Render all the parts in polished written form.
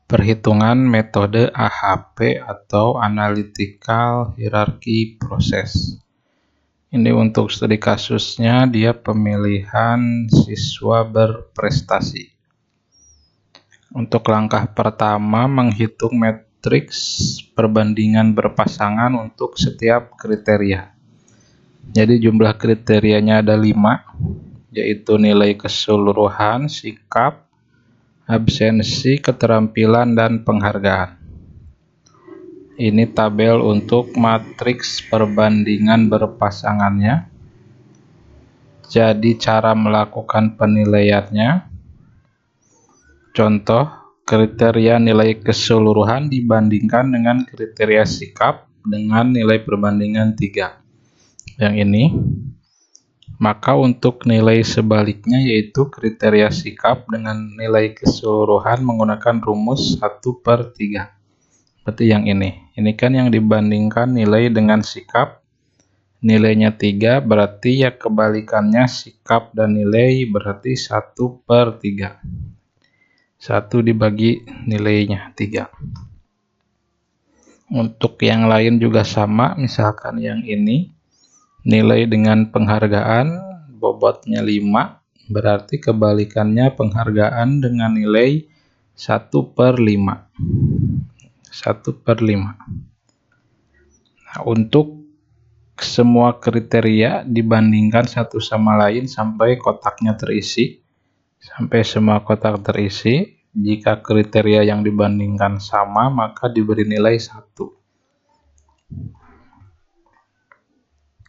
Perhitungan metode AHP atau Analytical Hierarchy Process. Ini untuk studi kasusnya dia pemilihan siswa berprestasi. Untuk langkah pertama menghitung matriks perbandingan berpasangan untuk setiap kriteria. Jadi jumlah kriterianya ada 5, yaitu nilai keseluruhan, sikap, absensi, keterampilan, dan penghargaan. Ini tabel untuk matriks perbandingan berpasangannya. Jadi cara melakukan penilaiannya. Contoh, kriteria nilai keseluruhan dibandingkan dengan kriteria sikap dengan nilai perbandingan 3. Yang ini. Maka untuk nilai sebaliknya yaitu kriteria sikap dengan nilai keseluruhan menggunakan rumus 1/3. Berarti yang ini. Ini kan yang dibandingkan nilai dengan sikap. Nilainya 3 berarti ya kebalikannya sikap dan nilai berarti 1/3. 1 dibagi nilainya 3. Untuk yang lain juga sama, misalkan yang ini. Nilai dengan penghargaan bobotnya 5 berarti kebalikannya penghargaan dengan nilai 1/5. 1/5. Nah, untuk semua kriteria dibandingkan satu sama lain sampai kotaknya terisi. Sampai semua kotak terisi. Jika kriteria yang dibandingkan sama maka diberi nilai 1.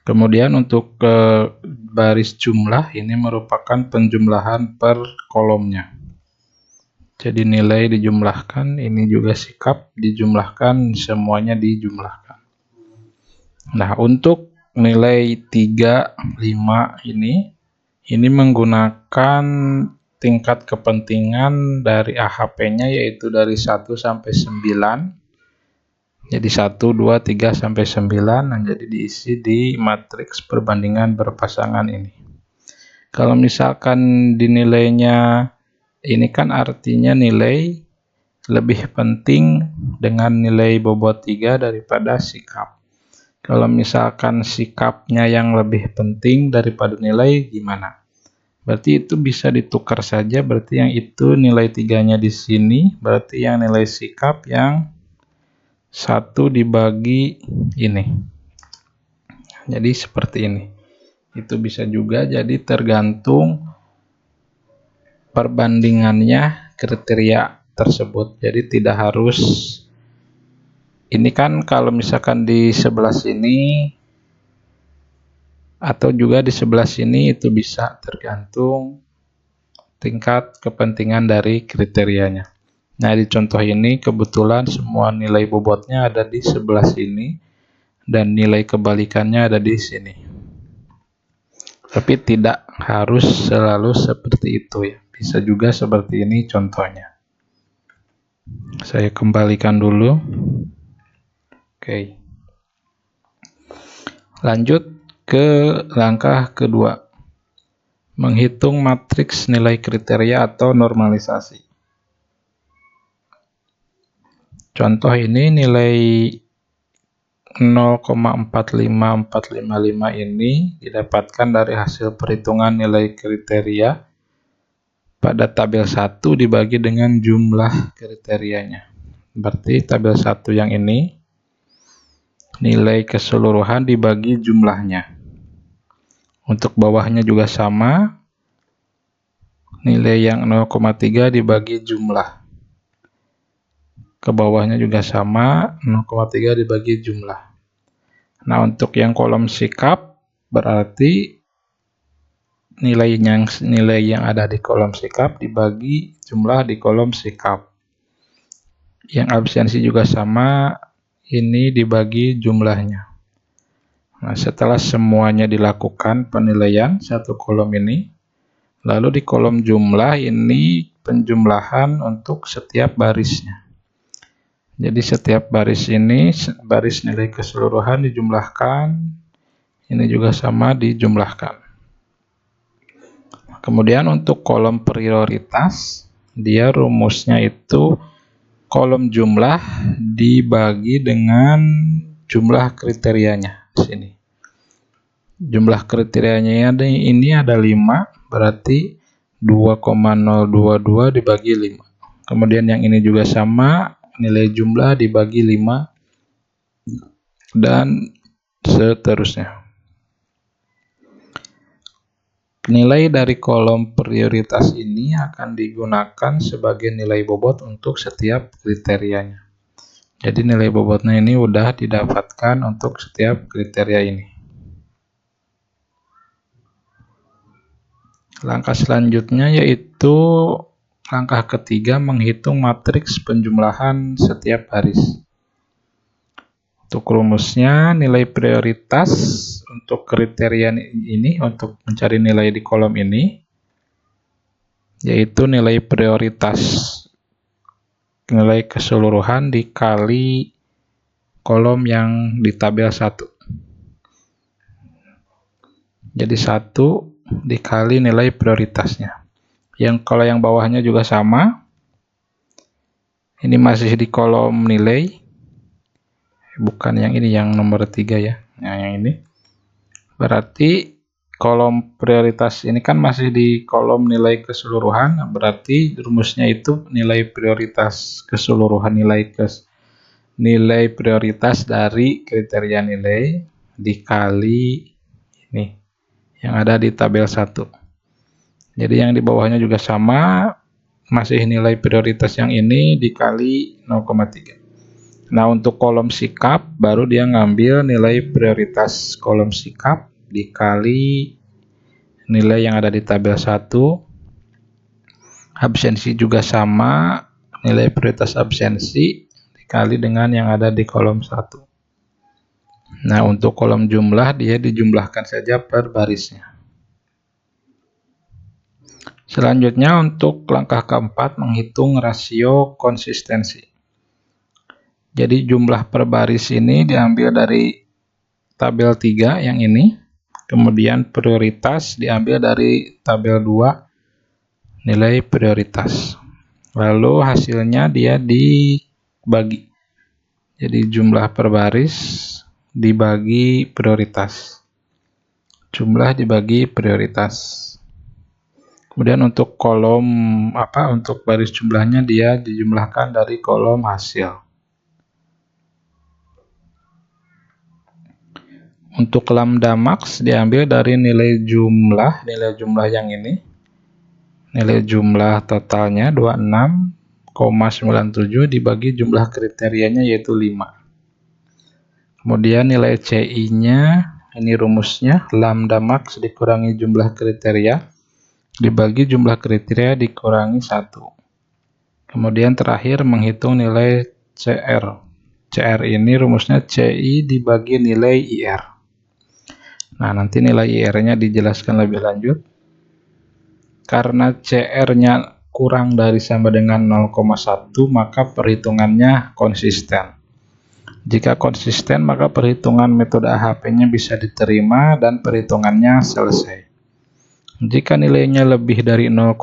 Kemudian untuk baris jumlah ini merupakan penjumlahan per kolomnya. Jadi nilai dijumlahkan, ini juga sikap dijumlahkan, semuanya dijumlahkan. Nah, untuk nilai 3, 5 ini menggunakan tingkat kepentingan dari AHP-nya yaitu dari 1 sampai 9. Jadi 1, 2, 3, sampai 9. Nah, jadi diisi di matriks perbandingan berpasangan ini. Kalau misalkan dinilainya, ini kan artinya nilai lebih penting dengan nilai bobot 3 daripada sikap. Kalau misalkan sikapnya yang lebih penting daripada nilai, gimana? Berarti itu bisa ditukar saja, berarti yang itu nilai 3-nya di sini, berarti yang nilai sikap yang 1 dibagi ini. Jadi seperti ini. Itu bisa juga jadi tergantung perbandingannya kriteria tersebut. Jadi tidak harus, ini kan kalau misalkan di sebelah sini atau juga di sebelah sini itu bisa tergantung tingkat kepentingan dari kriterianya. Nah, di contoh ini kebetulan semua nilai bobotnya ada di sebelah sini dan nilai kebalikannya ada di sini. Tapi tidak harus selalu seperti itu ya. Bisa juga seperti ini contohnya. Saya kembalikan dulu. Oke. Lanjut ke langkah kedua. Menghitung matriks nilai kriteria atau normalisasi. Contoh ini nilai 0,45455 ini didapatkan dari hasil perhitungan nilai kriteria pada tabel 1 dibagi dengan jumlah kriterianya. Berarti tabel 1 yang ini nilai keseluruhan dibagi jumlahnya. Untuk bawahnya juga sama. Nilai yang 0,3 dibagi jumlah. Ke bawahnya juga sama, 0,3 dibagi jumlah. Nah, untuk yang kolom sikap berarti nilai yang ada di kolom sikap dibagi jumlah di kolom sikap. Yang absensi juga sama, ini dibagi jumlahnya. Nah, setelah semuanya dilakukan penilaian satu kolom ini, lalu di kolom jumlah ini penjumlahan untuk setiap barisnya. Jadi setiap baris ini, baris nilai keseluruhan dijumlahkan, ini juga sama dijumlahkan. Kemudian untuk kolom prioritas, dia rumusnya itu kolom jumlah dibagi dengan jumlah kriterianya di sini. Jumlah kriterianya ini ada 5, berarti 2,022 dibagi 5. Kemudian yang ini juga sama, nilai jumlah dibagi 5 dan seterusnya. Nilai dari kolom prioritas ini akan digunakan sebagai nilai bobot untuk setiap kriterianya. Jadi nilai bobotnya ini udah didapatkan untuk setiap kriteria ini. Langkah selanjutnya yaitu langkah ketiga, menghitung matriks penjumlahan setiap baris. Untuk rumusnya, nilai prioritas untuk kriteria ini, untuk mencari nilai di kolom ini, yaitu nilai prioritas nilai keseluruhan dikali kolom yang di tabel 1. Jadi 1 dikali nilai prioritasnya. Kalau yang bawahnya juga sama. Ini masih di kolom nilai. Bukan yang ini, yang nomor 3 ya. Nah, yang ini. Berarti kolom prioritas ini kan masih di kolom nilai keseluruhan. Berarti rumusnya itu nilai prioritas keseluruhan, nilai prioritas dari kriteria nilai dikali ini yang ada di tabel 1. Jadi yang di bawahnya juga sama, masih nilai prioritas yang ini dikali 0,3. Nah, untuk kolom sikap baru dia ngambil nilai prioritas kolom sikap dikali nilai yang ada di tabel 1. Absensi juga sama, nilai prioritas absensi dikali dengan yang ada di kolom 1. Nah, untuk kolom jumlah dia dijumlahkan saja per barisnya. Selanjutnya untuk langkah keempat, menghitung rasio konsistensi. Jadi jumlah per baris ini diambil dari tabel 3 yang ini. Kemudian prioritas diambil dari tabel 2 nilai prioritas. Lalu hasilnya dia dibagi. Jadi jumlah per baris dibagi prioritas. Jumlah dibagi prioritas. Kemudian untuk kolom untuk baris jumlahnya dia dijumlahkan dari kolom hasil. Untuk lambda max diambil dari nilai jumlah yang ini. Nilai jumlah totalnya 26,97 dibagi jumlah kriterianya yaitu 5. Kemudian nilai CI-nya, ini rumusnya, lambda max dikurangi jumlah kriteria dibagi jumlah kriteria dikurangi 1. Kemudian terakhir menghitung nilai CR. CR ini rumusnya CI dibagi nilai IR. Nah, nanti nilai IR-nya dijelaskan lebih lanjut. Karena CR-nya kurang dari sama dengan 0,1, maka perhitungannya konsisten. Jika konsisten, maka perhitungan metode AHP-nya bisa diterima dan perhitungannya selesai. Jika nilainya lebih dari 0,1,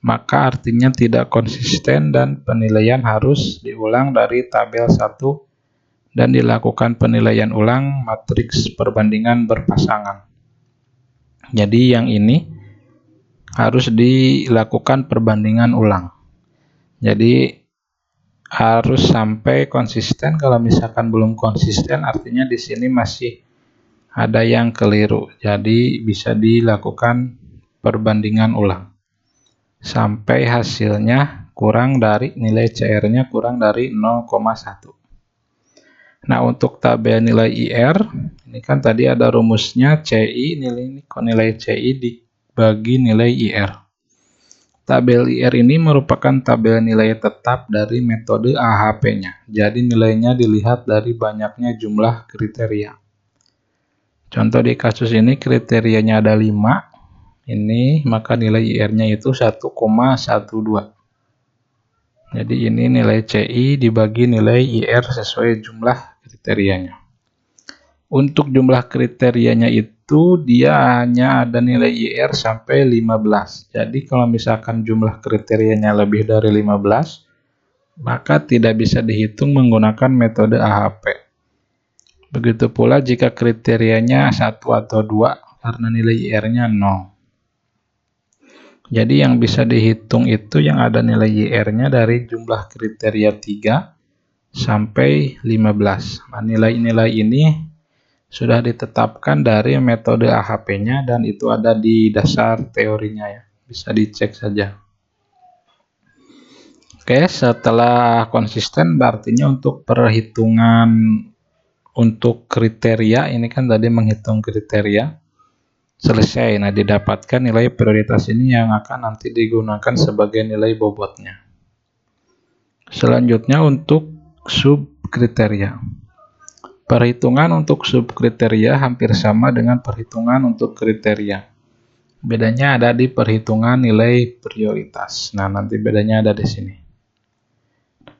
maka artinya tidak konsisten dan penilaian harus diulang dari tabel 1 dan dilakukan penilaian ulang matriks perbandingan berpasangan. Jadi yang ini harus dilakukan perbandingan ulang. Jadi harus sampai konsisten. Kalau misalkan belum konsisten, artinya di sini masih ada yang keliru. Jadi bisa dilakukan perbandingan ulang sampai hasilnya kurang dari nilai CR-nya kurang dari 0,1. Nah, untuk tabel nilai IR, ini kan tadi ada rumusnya CI, nilai CI dibagi nilai IR. Tabel IR ini merupakan tabel nilai tetap dari metode AHP-nya. Jadi nilainya dilihat dari banyaknya jumlah kriteria. Contoh di kasus ini kriterianya ada 5. Ini maka nilai IR-nya itu 1,12. Jadi ini nilai CI dibagi nilai IR sesuai jumlah kriterianya. Untuk jumlah kriterianya itu dia hanya ada nilai IR sampai 15. Jadi kalau misalkan jumlah kriterianya lebih dari 15, maka tidak bisa dihitung menggunakan metode AHP. Begitu pula jika kriterianya 1 atau 2 karena nilai IR-nya 0. Jadi yang bisa dihitung itu yang ada nilai IR-nya dari jumlah kriteria 3 sampai 15. Nah, nilai-nilai ini sudah ditetapkan dari metode AHP-nya dan itu ada di dasar teorinya ya. Bisa dicek saja. Oke, setelah konsisten berartinya untuk perhitungan untuk kriteria ini kan tadi menghitung kriteria selesai. Nah, didapatkan nilai prioritas ini yang akan nanti digunakan sebagai nilai bobotnya. Selanjutnya untuk subkriteria. Perhitungan untuk subkriteria hampir sama dengan perhitungan untuk kriteria. Bedanya ada di perhitungan nilai prioritas. Nah, nanti bedanya ada di sini.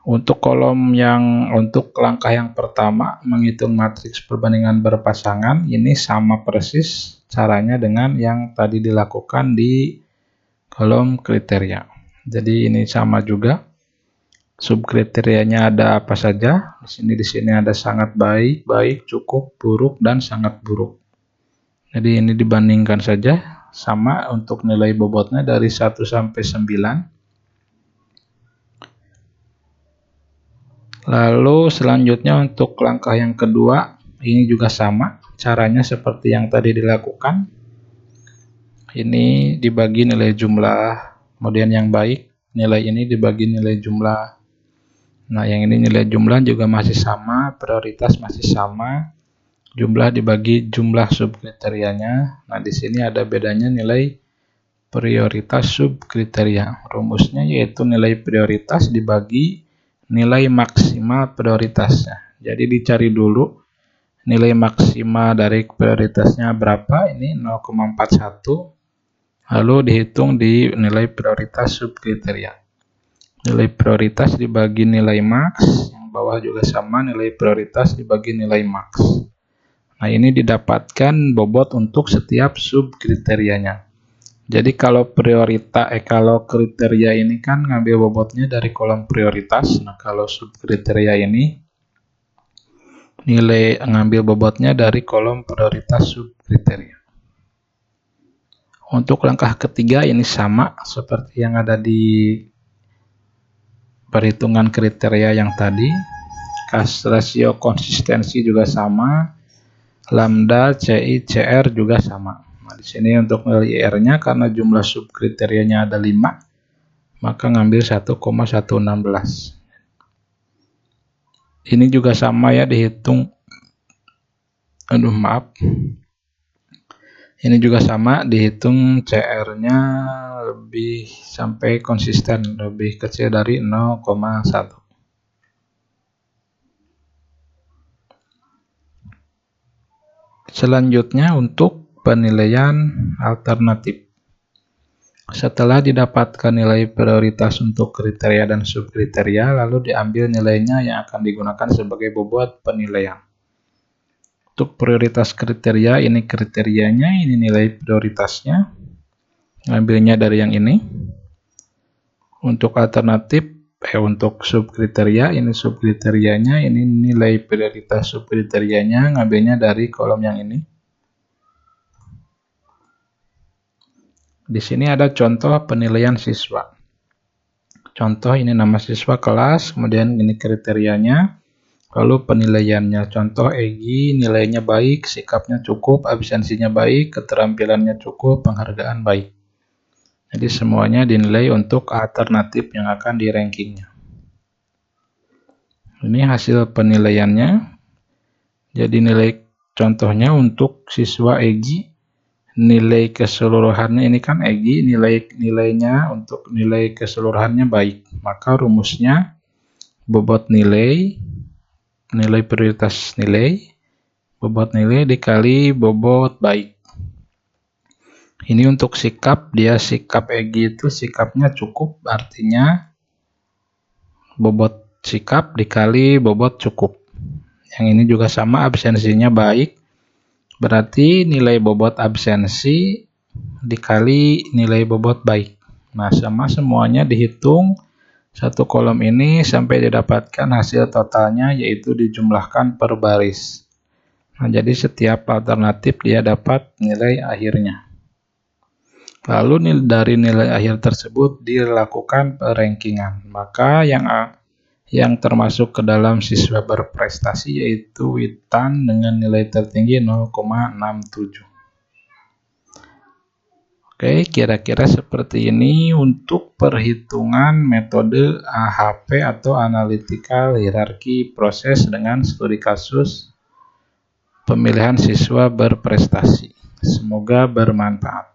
Untuk untuk langkah yang pertama menghitung matriks perbandingan berpasangan ini sama persis caranya dengan yang tadi dilakukan di kolom kriteria. Jadi ini sama juga. Subkriterianya ada apa saja? Di sini ada sangat baik, baik, cukup, buruk, dan sangat buruk. Jadi ini dibandingkan saja sama untuk nilai bobotnya dari 1 sampai 9. Lalu selanjutnya untuk langkah yang kedua, ini juga sama, caranya seperti yang tadi dilakukan. Ini dibagi nilai jumlah, kemudian yang baik, nilai ini dibagi nilai jumlah. Nah, yang ini nilai jumlah juga masih sama, prioritas masih sama, jumlah dibagi jumlah subkriterianya. Nah, di sini ada bedanya nilai prioritas subkriteria. Rumusnya yaitu nilai prioritas dibagi nilai maksimal prioritasnya. Jadi dicari dulu nilai maksimal dari prioritasnya berapa, ini 0,41, lalu dihitung di nilai prioritas subkriteria. Nilai prioritas dibagi nilai max, yang bawah juga sama, nilai prioritas dibagi nilai max. Nah, ini didapatkan bobot untuk setiap subkriterianya. Jadi kalau kriteria ini kan ngambil bobotnya dari kolom prioritas. Nah, kalau subkriteria ini nilai ngambil bobotnya dari kolom prioritas subkriteria. Untuk langkah ketiga ini sama seperti yang ada di perhitungan kriteria yang tadi. Rasio konsistensi juga sama. Lambda, CI, CR juga sama. Nah, di sini untuk nilai IR-nya karena jumlah subkriterianya ada 5, maka ngambil 1,116. Ini juga sama ya dihitung. Ini juga sama dihitung CR-nya lebih sampai konsisten, lebih kecil dari 0,1. Selanjutnya untuk penilaian alternatif. Setelah didapatkan nilai prioritas untuk kriteria dan subkriteria, lalu diambil nilainya yang akan digunakan sebagai bobot penilaian. Untuk prioritas kriteria, ini kriterianya, ini nilai prioritasnya. Ngambilnya dari yang ini. Untuk alternatif, untuk subkriteria, ini subkriterianya, ini nilai prioritas subkriterianya, ngambilnya dari kolom yang ini. Di sini ada contoh penilaian siswa. Contoh ini nama siswa kelas, kemudian ini kriterianya, lalu penilaiannya. Contoh Egi, nilainya baik, sikapnya cukup, absensinya baik, keterampilannya cukup, penghargaan baik. Jadi semuanya dinilai untuk alternatif yang akan di rankingnya. Ini hasil penilaiannya. Jadi nilai contohnya untuk siswa Egi, nilai keseluruhannya ini kan Egi, nilainya untuk nilai keseluruhannya baik. Maka rumusnya bobot nilai prioritas nilai, bobot nilai dikali bobot baik. Ini untuk sikap, sikap Egi itu sikapnya cukup, artinya bobot sikap dikali bobot cukup. Yang ini juga sama, absensinya baik, berarti nilai bobot absensi dikali nilai bobot baik. Nah, sama semuanya dihitung Satu kolom ini sampai didapatkan hasil totalnya, yaitu dijumlahkan per baris. Nah, jadi setiap alternatif dia dapat nilai akhirnya. Lalu dari nilai akhir tersebut dilakukan perankingan. Maka yang termasuk ke dalam siswa berprestasi yaitu Witan dengan nilai tertinggi 0,67. Oke, kira-kira seperti ini untuk perhitungan metode AHP atau Analytical Hierarchy Process dengan studi kasus pemilihan siswa berprestasi. Semoga bermanfaat.